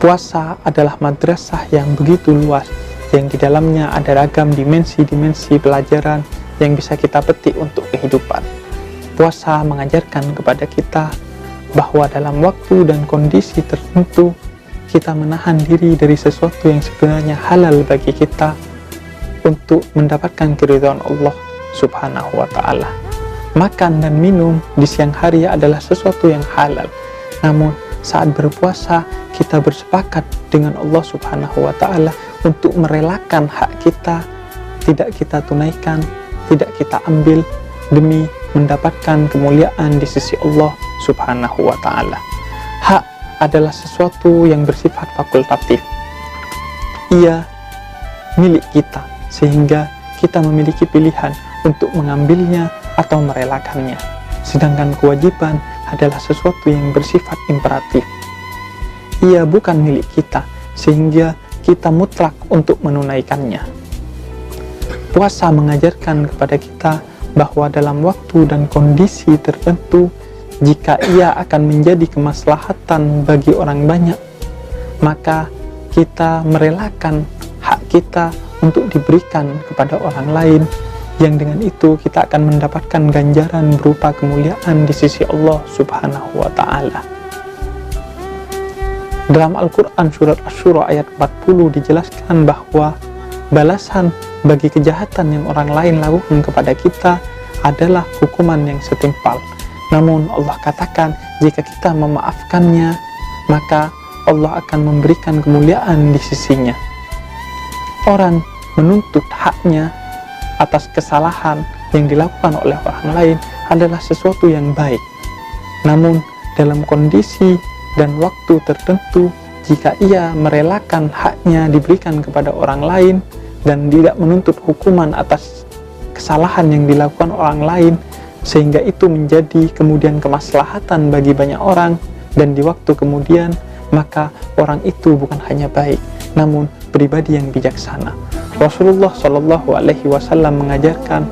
Puasa adalah madrasah yang begitu luas, yang di dalamnya ada ragam dimensi-dimensi pelajaran yang bisa kita petik untuk kehidupan. Puasa mengajarkan kepada kita bahwa dalam waktu dan kondisi tertentu kita menahan diri dari sesuatu yang sebenarnya halal bagi kita untuk mendapatkan keridhaan Allah Subhanahu wa ta'ala. Makan dan minum di siang hari adalah sesuatu yang halal, namun saat berpuasa kita bersepakat dengan Allah Subhanahu wa ta'ala untuk merelakan hak kita, tidak kita tunaikan, tidak kita ambil demi mendapatkan kemuliaan di sisi Allah Subhanahu wa ta'ala. Hak adalah sesuatu yang bersifat fakultatif. Ia milik kita, sehingga kita memiliki pilihan untuk mengambilnya atau merelakannya. Sedangkan kewajiban adalah sesuatu yang bersifat imperatif. Ia bukan milik kita, sehingga kita mutlak untuk menunaikannya. Puasa mengajarkan kepada kita bahwa dalam waktu dan kondisi tertentu, jika ia akan menjadi kemaslahatan bagi orang banyak, maka kita merelakan hak kita untuk diberikan kepada orang lain, yang dengan itu kita akan mendapatkan ganjaran berupa kemuliaan di sisi Allah Subhanahu wa ta'ala. Dalam Al-Quran surat Asy-Syura ayat 40 dijelaskan bahwa balasan bagi kejahatan yang orang lain lakukan kepada kita adalah hukuman yang setimpal. Namun Allah katakan jika kita memaafkannya, maka Allah akan memberikan kemuliaan di sisinya. Orang menuntut haknya atas kesalahan yang dilakukan oleh orang lain adalah sesuatu yang baik. Namun dalam kondisi dan waktu tertentu, jika ia merelakan haknya diberikan kepada orang lain dan tidak menuntut hukuman atas kesalahan yang dilakukan orang lain, sehingga itu menjadi kemudian kemaslahatan bagi banyak orang, dan di waktu kemudian, maka orang itu bukan hanya baik, namun pribadi yang bijaksana. Rasulullah Shallallahu Alaihi Wasallam mengajarkan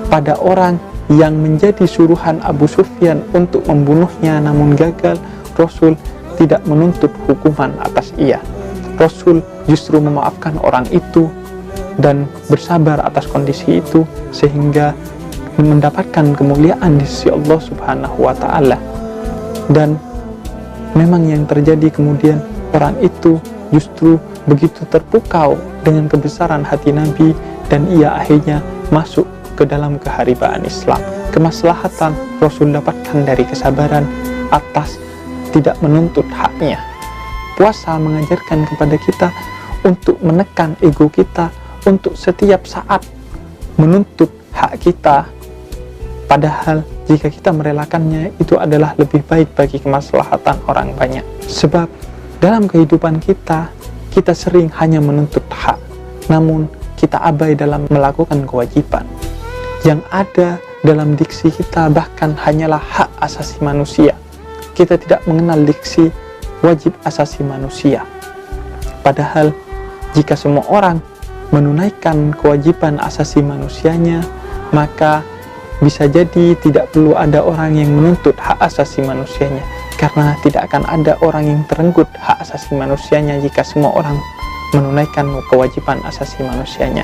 pada orang yang menjadi suruhan Abu Sufyan untuk membunuhnya namun gagal, Rasul tidak menuntut hukuman atas ia. Rasul justru memaafkan orang itu dan bersabar atas kondisi itu, sehingga mendapatkan kemuliaan di sisi Allah Subhanahu wa ta'ala. Dan memang yang terjadi kemudian, orang itu justru begitu terpukau dengan kebesaran hati Nabi, dan ia akhirnya masuk ke dalam keharibaan Islam. Kemaslahatan Rasul dapatkan dari kesabaran atas tidak menuntut haknya. Puasa mengajarkan kepada kita untuk menekan ego kita, untuk setiap saat menuntut hak kita, padahal jika kita merelakannya itu adalah lebih baik bagi kemaslahatan orang banyak. Sebab dalam kehidupan kita sering hanya menuntut hak, namun kita abai dalam melakukan kewajiban. Yang ada dalam diksi kita bahkan hanyalah hak asasi manusia. Kita tidak mengenal diksi wajib asasi manusia. Padahal jika semua orang menunaikan kewajiban asasi manusianya, maka bisa jadi tidak perlu ada orang yang menuntut hak asasi manusianya, karena tidak akan ada orang yang terenggut hak asasi manusianya jika semua orang menunaikan kewajiban asasi manusianya.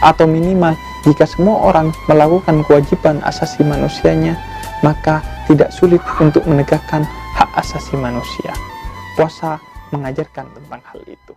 Atau minimal jika semua orang melakukan kewajiban asasi manusianya, maka tidak sulit untuk menegakkan hak asasi manusia. Puasa mengajarkan tentang hal itu.